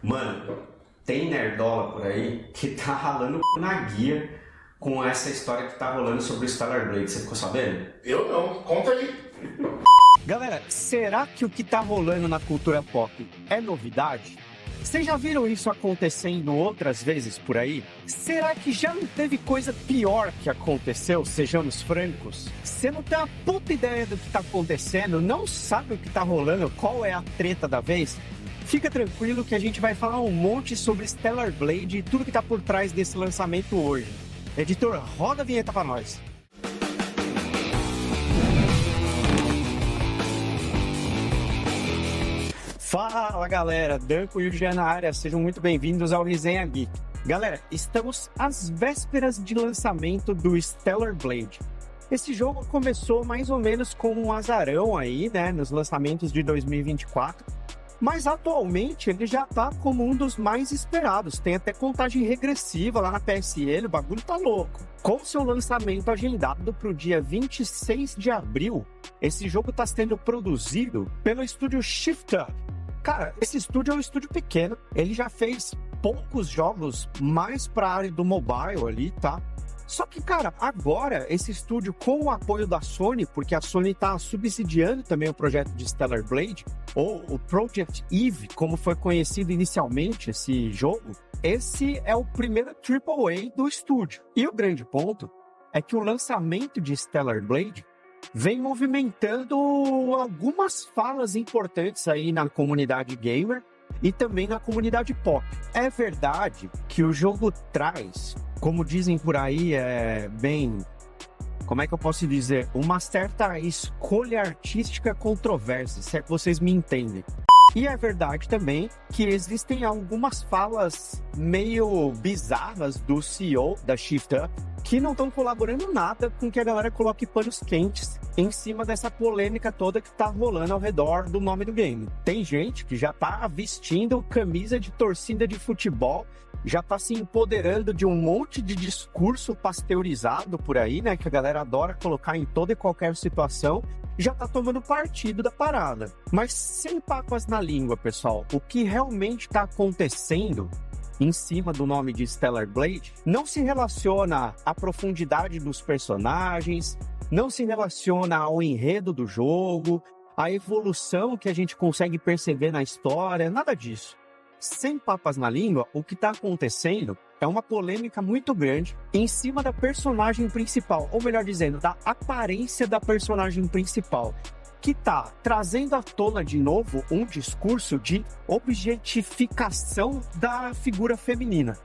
Mano, tem nerdola por aí que tá ralando na guia com essa história que tá rolando sobre o Stellar Blade. Você ficou sabendo? Eu não, conta aí. Galera, será que o que tá rolando na cultura pop é novidade? Vocês já viram isso acontecendo outras vezes por aí? Será que já não teve coisa pior que aconteceu, sejamos francos? Você não tem a puta ideia do que tá acontecendo, não sabe o que tá rolando, qual é a treta da vez? Fica tranquilo que a gente vai falar um monte sobre Stellar Blade e tudo que tá por trás desse lançamento hoje. Editor, roda a vinheta pra nós. Fala galera, Danco e o Gia na área, sejam muito bem-vindos ao Resenha Geek. Galera, estamos às vésperas de lançamento do Stellar Blade. Esse jogo começou mais ou menos como um azarão aí, né, nos lançamentos de 2024, mas atualmente ele já tá como um dos mais esperados, tem até contagem regressiva lá na PSN, o bagulho tá louco. Com seu lançamento agendado para o dia 26 de abril, esse jogo está sendo produzido pelo estúdio Shift Up. Cara, esse estúdio é um estúdio pequeno, ele já fez poucos jogos mais para a área do mobile ali, tá? Só que, cara, agora esse estúdio com o apoio da Sony, porque a Sony tá subsidiando também o projeto de Stellar Blade, ou o Project Eve, como foi conhecido inicialmente esse jogo, esse é o primeiro AAA do estúdio. E o grande ponto é que o lançamento de Stellar Blade vem movimentando algumas falas importantes aí na comunidade gamer e também na comunidade pop. É verdade que o jogo traz, como dizem por aí, como é que eu posso dizer? Uma certa escolha artística controversa, se é que vocês me entendem. E é verdade também que existem algumas falas meio bizarras do CEO da Shift Up que não estão colaborando nada com que a galera coloque panos quentes em cima dessa polêmica toda que tá rolando ao redor do nome do game. Tem gente que já tá vestindo camisa de torcida de futebol, já tá se empoderando de um monte de discurso pasteurizado por aí, né, que a galera adora colocar em toda e qualquer situação, já tá tomando partido da parada. Mas sem papas na língua, pessoal, o que realmente tá acontecendo em cima do nome de Stellar Blade não se relaciona à profundidade dos personagens, não se relaciona ao enredo do jogo, à evolução que a gente consegue perceber na história, nada disso. Sem papas na língua, o que está acontecendo é uma polêmica muito grande em cima da personagem principal, ou melhor dizendo, da aparência da personagem principal, que está trazendo à tona de novo um discurso de objetificação da figura feminina.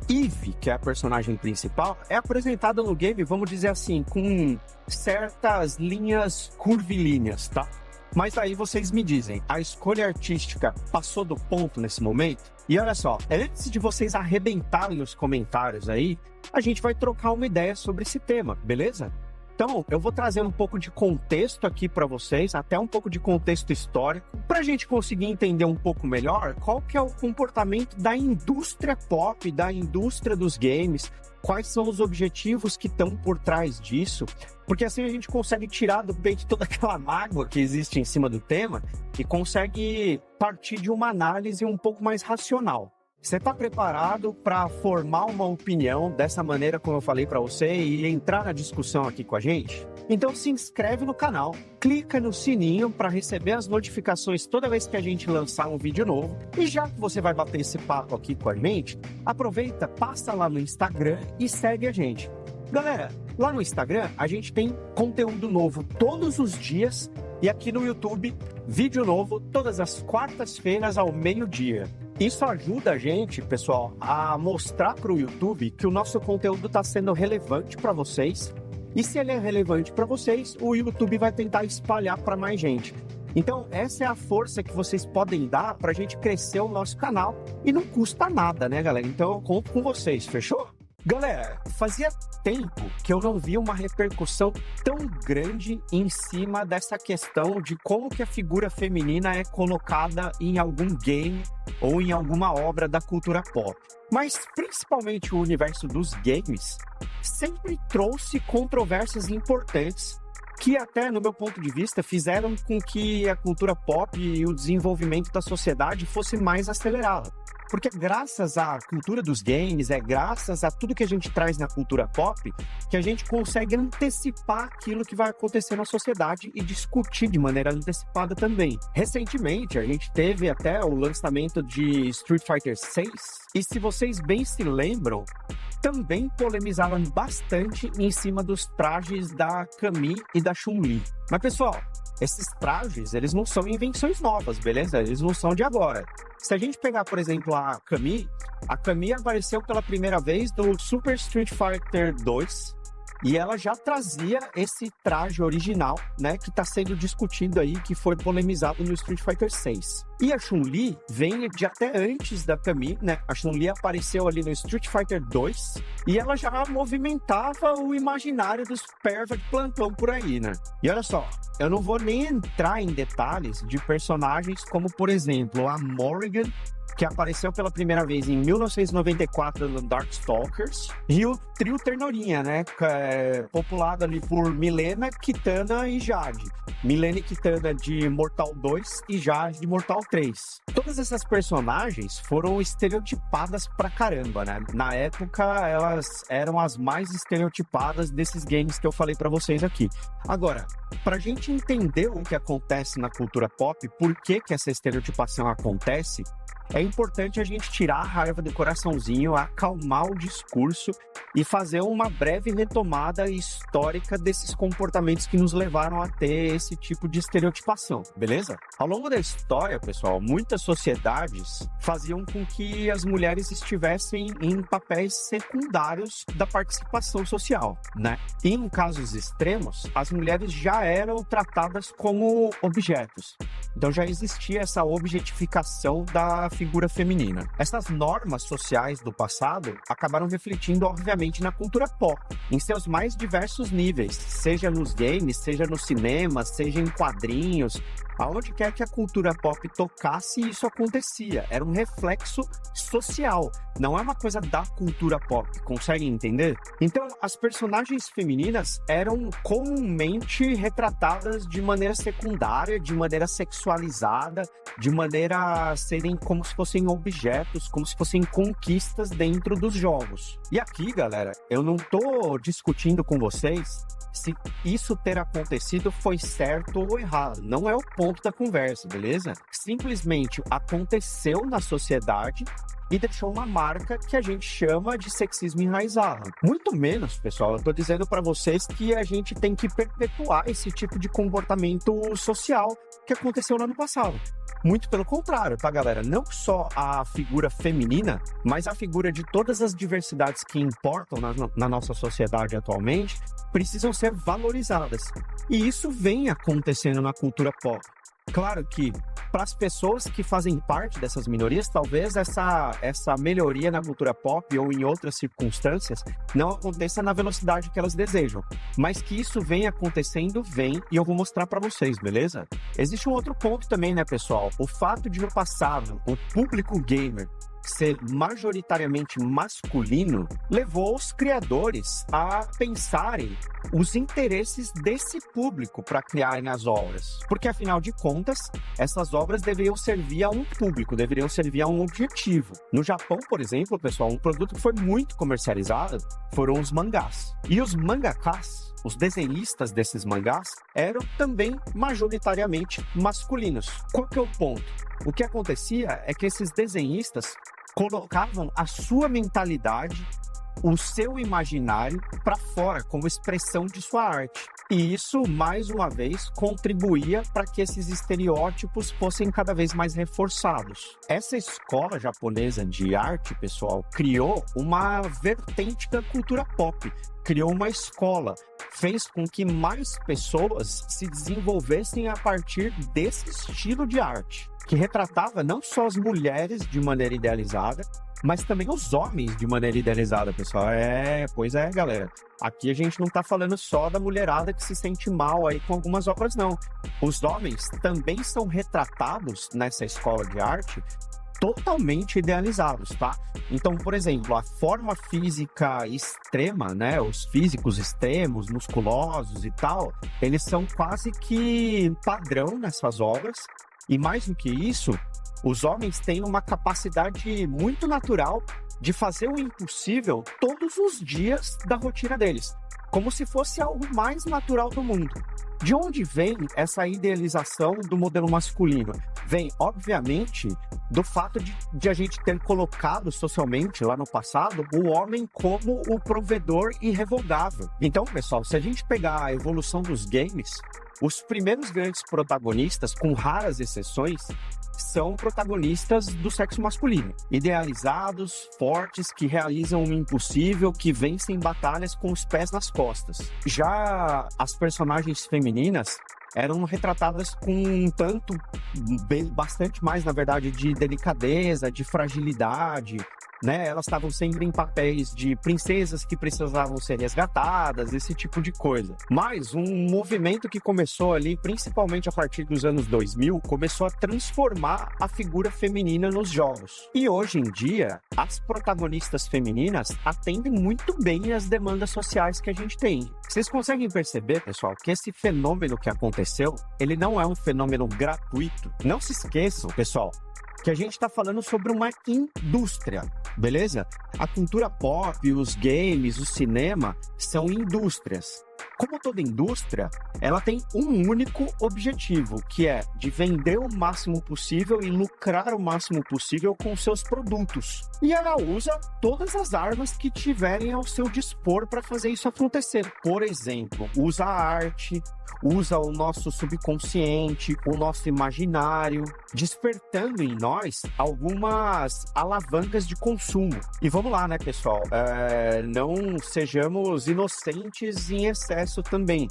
Eve, que é a personagem principal, é apresentada no game, vamos dizer assim, com certas linhas curvilíneas, tá? Mas aí vocês me dizem, a escolha artística passou do ponto nesse momento? E olha só, antes de vocês arrebentarem os comentários aí, a gente vai trocar uma ideia sobre esse tema, beleza? Então, eu vou trazer um pouco de contexto aqui para vocês, até um pouco de contexto histórico, para a gente conseguir entender um pouco melhor qual que é o comportamento da indústria pop, da indústria dos games, quais são os objetivos que estão por trás disso, porque assim a gente consegue tirar do peito toda aquela mágoa que existe em cima do tema e consegue partir de uma análise um pouco mais racional. Você está preparado para formar uma opinião dessa maneira como eu falei para você e entrar na discussão aqui com a gente? Então se inscreve no canal, clica no sininho para receber as notificações toda vez que a gente lançar um vídeo novo. E já que você vai bater esse papo aqui com a gente, aproveita, passa lá no Instagram e segue a gente. Galera, lá no Instagram a gente tem conteúdo novo todos os dias e aqui no YouTube, vídeo novo todas as quartas-feiras ao meio-dia. Isso ajuda a gente, pessoal, a mostrar para o YouTube que o nosso conteúdo está sendo relevante para vocês. E se ele é relevante para vocês, o YouTube vai tentar espalhar para mais gente. Então, essa é a força que vocês podem dar para a gente crescer o nosso canal. E não custa nada, né, galera? Então, eu conto com vocês, fechou? Galera, fazia tempo que eu não via uma repercussão tão grande em cima dessa questão de como que a figura feminina é colocada em algum game ou em alguma obra da cultura pop. Mas principalmente o universo dos games sempre trouxe controvérsias importantes que até, no meu ponto de vista, fizeram com que a cultura pop e o desenvolvimento da sociedade fosse mais acelerado. Porque graças à cultura dos games, graças a tudo que a gente traz na cultura pop, que a gente consegue antecipar aquilo que vai acontecer na sociedade e discutir de maneira antecipada também. Recentemente, a gente teve até o lançamento de Street Fighter 6, e se vocês bem se lembram, também polemizaram bastante em cima dos trajes da Camille e da Chun-Li. Mas, pessoal, esses trajes, eles não são invenções novas, beleza? Eles não são de agora. Se a gente pegar, por exemplo, a Camille apareceu pela primeira vez no Super Street Fighter 2, e ela já trazia esse traje original, né, que está sendo discutido aí, que foi polemizado no Street Fighter 6. E a Chun-Li vem de até antes da Camille, né? A Chun-Li apareceu ali no Street Fighter 2 e ela já movimentava o imaginário dos perva de plantão por aí, né? E olha só, eu não vou nem entrar em detalhes de personagens como, por exemplo, a Morrigan, que apareceu pela primeira vez em 1994 no Darkstalkers, e o trio Ternorinha, né, populado ali por Milena, Kitana e Jade. Milena e Kitana de Mortal 2 e Jade de Mortal 3. Todas essas personagens foram estereotipadas pra caramba, né? Na época, elas eram as mais estereotipadas desses games que eu falei pra vocês aqui. Agora, pra gente entender o que acontece na cultura pop, por que essa estereotipação acontece, é importante a gente tirar a raiva do coraçãozinho, acalmar o discurso e fazer uma breve retomada histórica desses comportamentos que nos levaram a ter esse tipo de estereotipação, beleza? Ao longo da história, pessoal, muitas sociedades faziam com que as mulheres estivessem em papéis secundários da participação social, né? E em casos extremos, as mulheres já eram tratadas como objetos. Então já existia essa objetificação da figura feminina. Essas normas sociais do passado acabaram refletindo, obviamente, na cultura pop, em seus mais diversos níveis, seja nos games, seja no cinema, seja em quadrinhos. Aonde quer que a cultura pop tocasse, isso acontecia. Era um reflexo social, não é uma coisa da cultura pop, conseguem entender? Então, as personagens femininas eram comumente retratadas de maneira secundária, de maneira sexualizada, de maneira a serem como se fossem objetos, como se fossem conquistas dentro dos jogos. E aqui, galera, eu não tô discutindo com vocês se isso ter acontecido foi certo ou errado. Não é o ponto da conversa, beleza? Simplesmente aconteceu na sociedade e deixou uma marca que a gente chama de sexismo enraizado. Muito menos, pessoal, eu tô dizendo para vocês que a gente tem que perpetuar esse tipo de comportamento social que aconteceu lá no passado. Muito pelo contrário, tá, galera? Não só a figura feminina, mas a figura de todas as diversidades que importam na nossa sociedade atualmente precisam ser valorizadas. E isso vem acontecendo na cultura pop. Claro que, para as pessoas que fazem parte dessas minorias, talvez essa melhoria na cultura pop ou em outras circunstâncias não aconteça na velocidade que elas desejam. Mas que isso vem acontecendo, vem, e eu vou mostrar para vocês, beleza? Existe um outro ponto também, né, pessoal? O fato de, no passado, o público gamer ser majoritariamente masculino levou os criadores a pensarem os interesses desse público para criarem as obras. Porque, afinal de contas, essas obras deveriam servir a um público, deveriam servir a um objetivo. No Japão, por exemplo, pessoal, um produto que foi muito comercializado foram os mangás. E os mangakas, os desenhistas desses mangás, eram também majoritariamente masculinos. Qual que é o ponto? O que acontecia é que esses desenhistas colocavam a sua mentalidade, o seu imaginário para fora como expressão de sua arte. E isso, mais uma vez, contribuía para que esses estereótipos fossem cada vez mais reforçados. Essa escola japonesa de arte, pessoal, criou uma vertente da cultura pop, criou uma escola, fez com que mais pessoas se desenvolvessem a partir desse estilo de arte, que retratava não só as mulheres de maneira idealizada, mas também os homens de maneira idealizada, pessoal. Pois é, galera. Aqui a gente não tá falando só da mulherada que se sente mal aí com algumas obras, não. Os homens também são retratados nessa escola de arte totalmente idealizados, tá? Então, por exemplo, a forma física extrema, né? Os físicos extremos, musculosos e tal, eles são quase que padrão nessas obras. E mais do que isso, os homens têm uma capacidade muito natural de fazer o impossível todos os dias da rotina deles, como se fosse algo mais natural do mundo. De onde vem essa idealização do modelo masculino? Vem, obviamente, do fato de a gente ter colocado socialmente, lá no passado, o homem como o provedor irrevogável. Então, pessoal, se a gente pegar a evolução dos games, os primeiros grandes protagonistas, com raras exceções, são protagonistas do sexo masculino. Idealizados, fortes, que realizam o impossível, que vencem batalhas com os pés nas costas. Já as personagens femininas eram retratadas com um tanto, bastante mais, na verdade, de delicadeza, de fragilidade, né? Elas estavam sempre em papéis de princesas que precisavam ser resgatadas, esse tipo de coisa. Mas um movimento que começou ali, principalmente a partir dos anos 2000, começou a transformar a figura feminina nos jogos. E hoje em dia, as protagonistas femininas atendem muito bem às demandas sociais que a gente tem. Vocês conseguem perceber, pessoal, que esse fenômeno que aconteceu, ele não é um fenômeno gratuito. Não se esqueçam, pessoal, que a gente está falando sobre uma indústria, beleza? A cultura pop, os games, o cinema são indústrias. Como toda indústria, ela tem um único objetivo, que é de vender o máximo possível e lucrar o máximo possível com seus produtos. E ela usa todas as armas que tiverem ao seu dispor para fazer isso acontecer. Por exemplo, usa a arte, usa o nosso subconsciente, o nosso imaginário, despertando em nós algumas alavancas de consumo. E vamos lá, né, pessoal? Não sejamos inocentes em excesso também.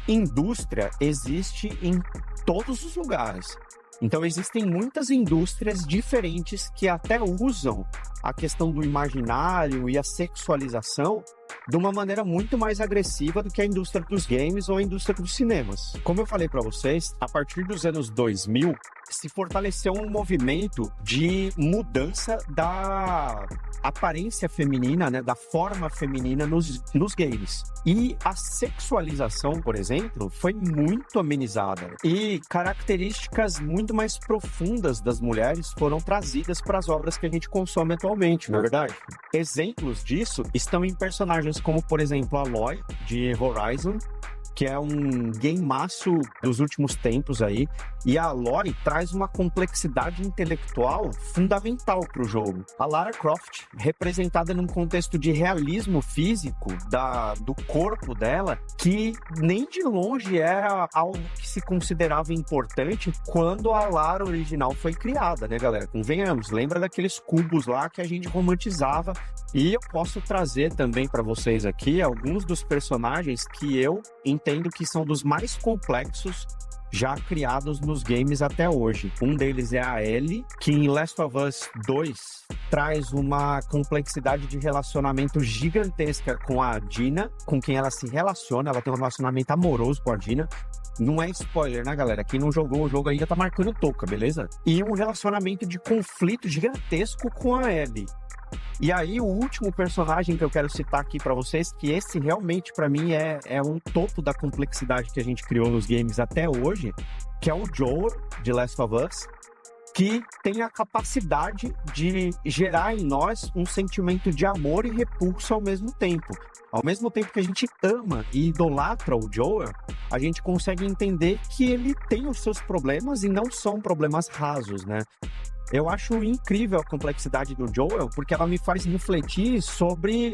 Indústria existe em todos os lugares. Então existem muitas indústrias diferentes que até usam a questão do imaginário e a sexualização de uma maneira muito mais agressiva do que a indústria dos games ou a indústria dos cinemas. Como eu falei para vocês, a partir dos anos 2000, se fortaleceu um movimento de mudança da aparência feminina, né, da forma feminina nos games. E a sexualização, por exemplo, foi muito amenizada. E características muito mais profundas das mulheres foram trazidas para as obras que a gente consome atualmente, não é verdade? Exemplos disso estão em personagens como, por exemplo, a Aloy, de Horizon, que é um gamemaço dos últimos tempos aí, e a Aloy traz uma complexidade intelectual fundamental para o jogo. A Lara Croft, representada num contexto de realismo físico do corpo dela, que nem de longe era algo que se considerava importante quando a Lara original foi criada, né, galera? Convenhamos, lembra daqueles cubos lá que a gente romantizava. E eu posso trazer também para vocês aqui alguns dos personagens que eu entendo que são dos mais complexos já criados nos games até hoje. Um deles é a Ellie, que em Last of Us 2 traz uma complexidade de relacionamento gigantesca com a Dina, com quem ela se relaciona, ela tem um relacionamento amoroso com a Dina. Não é spoiler, né, galera? Quem não jogou o jogo ainda tá marcando toca, beleza? E um relacionamento de conflito gigantesco com a Ellie. E aí, o último personagem que eu quero citar aqui pra vocês, que esse realmente pra mim é um topo da complexidade que a gente criou nos games até hoje, que é o Joel, de Last of Us, que tem a capacidade de gerar em nós um sentimento de amor e repulso ao mesmo tempo. Ao mesmo tempo que a gente ama e idolatra o Joel, a gente consegue entender que ele tem os seus problemas e não são problemas rasos, né? Eu acho incrível a complexidade do Joel, porque ela me faz refletir sobre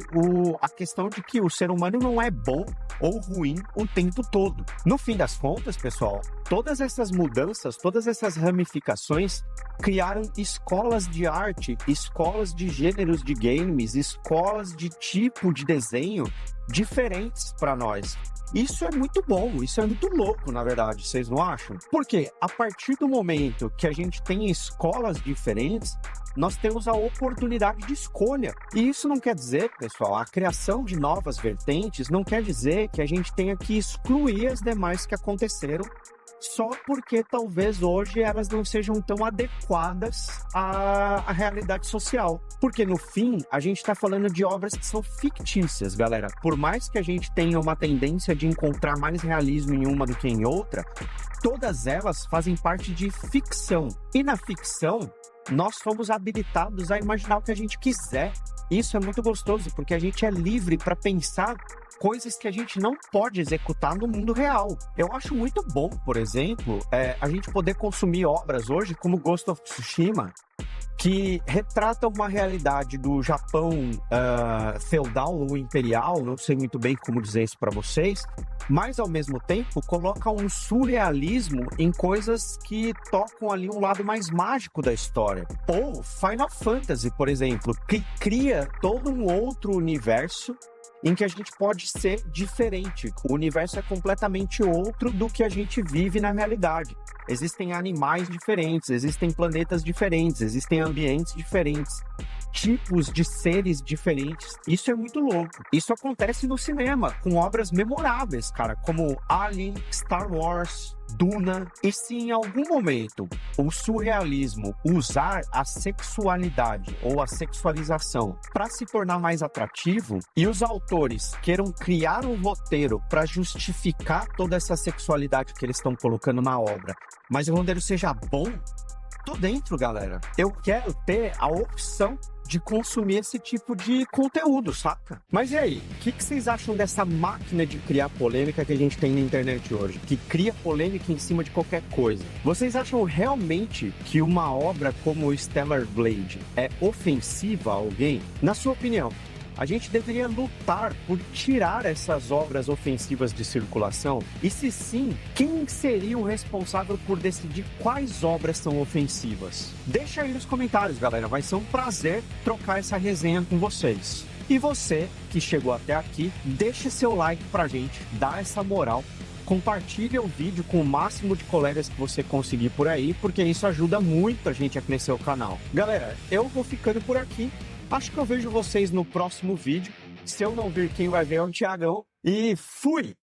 a questão de que o ser humano não é bom ou ruim o tempo todo. No fim das contas, pessoal, todas essas mudanças, todas essas ramificações criaram escolas de arte, escolas de gêneros de games, escolas de tipo de desenho diferentes para nós. Isso é muito bom, isso é muito louco, na verdade, vocês não acham? Porque a partir do momento que a gente tem escolas diferentes, nós temos a oportunidade de escolha. E isso não quer dizer, pessoal, a criação de novas vertentes não quer dizer que a gente tenha que excluir as demais que aconteceram só porque talvez hoje elas não sejam tão adequadas à realidade social. Porque no fim, a gente está falando de obras que são fictícias, galera. Por mais que a gente tenha uma tendência de encontrar mais realismo em uma do que em outra, todas elas fazem parte de ficção. E na ficção, nós somos habilitados a imaginar o que a gente quiser. Isso é muito gostoso, porque a gente é livre para pensar coisas que a gente não pode executar no mundo real. Eu acho muito bom, por exemplo, a gente poder consumir obras hoje como Ghost of Tsushima, que retratam uma realidade do Japão feudal ou imperial, não sei muito bem como dizer isso para vocês, mas ao mesmo tempo coloca um surrealismo em coisas que tocam ali um lado mais mágico da história. Ou Final Fantasy, por exemplo, que cria todo um outro universo em que a gente pode ser diferente. O universo é completamente outro do que a gente vive na realidade. Existem animais diferentes, existem planetas diferentes, existem ambientes diferentes, tipos de seres diferentes. Isso é muito louco. Isso acontece no cinema, com obras memoráveis, cara, como Alien, Star Wars, Duna. E se em algum momento o surrealismo usar a sexualidade ou a sexualização para se tornar mais atrativo e os autores queiram criar um roteiro para justificar toda essa sexualidade que eles estão colocando na obra, mas o roteiro seja bom, tô dentro, galera. Eu quero ter a opção de consumir esse tipo de conteúdo, saca? Mas e aí, o que vocês acham dessa máquina de criar polêmica que a gente tem na internet hoje? Que cria polêmica em cima de qualquer coisa. Vocês acham realmente que uma obra como Stellar Blade é ofensiva a alguém? Na sua opinião, a gente deveria lutar por tirar essas obras ofensivas de circulação? E se sim, quem seria o responsável por decidir quais obras são ofensivas? Deixa aí nos comentários, galera. Vai ser um prazer trocar essa resenha com vocês. E você que chegou até aqui, deixa seu like pra gente, dá essa moral. Compartilhe o vídeo com o máximo de colegas que você conseguir por aí, porque isso ajuda muito a gente a crescer o canal. Galera, eu vou ficando por aqui. Acho que eu vejo vocês no próximo vídeo. Se eu não vir, quem vai ver é o Thiagão. E fui!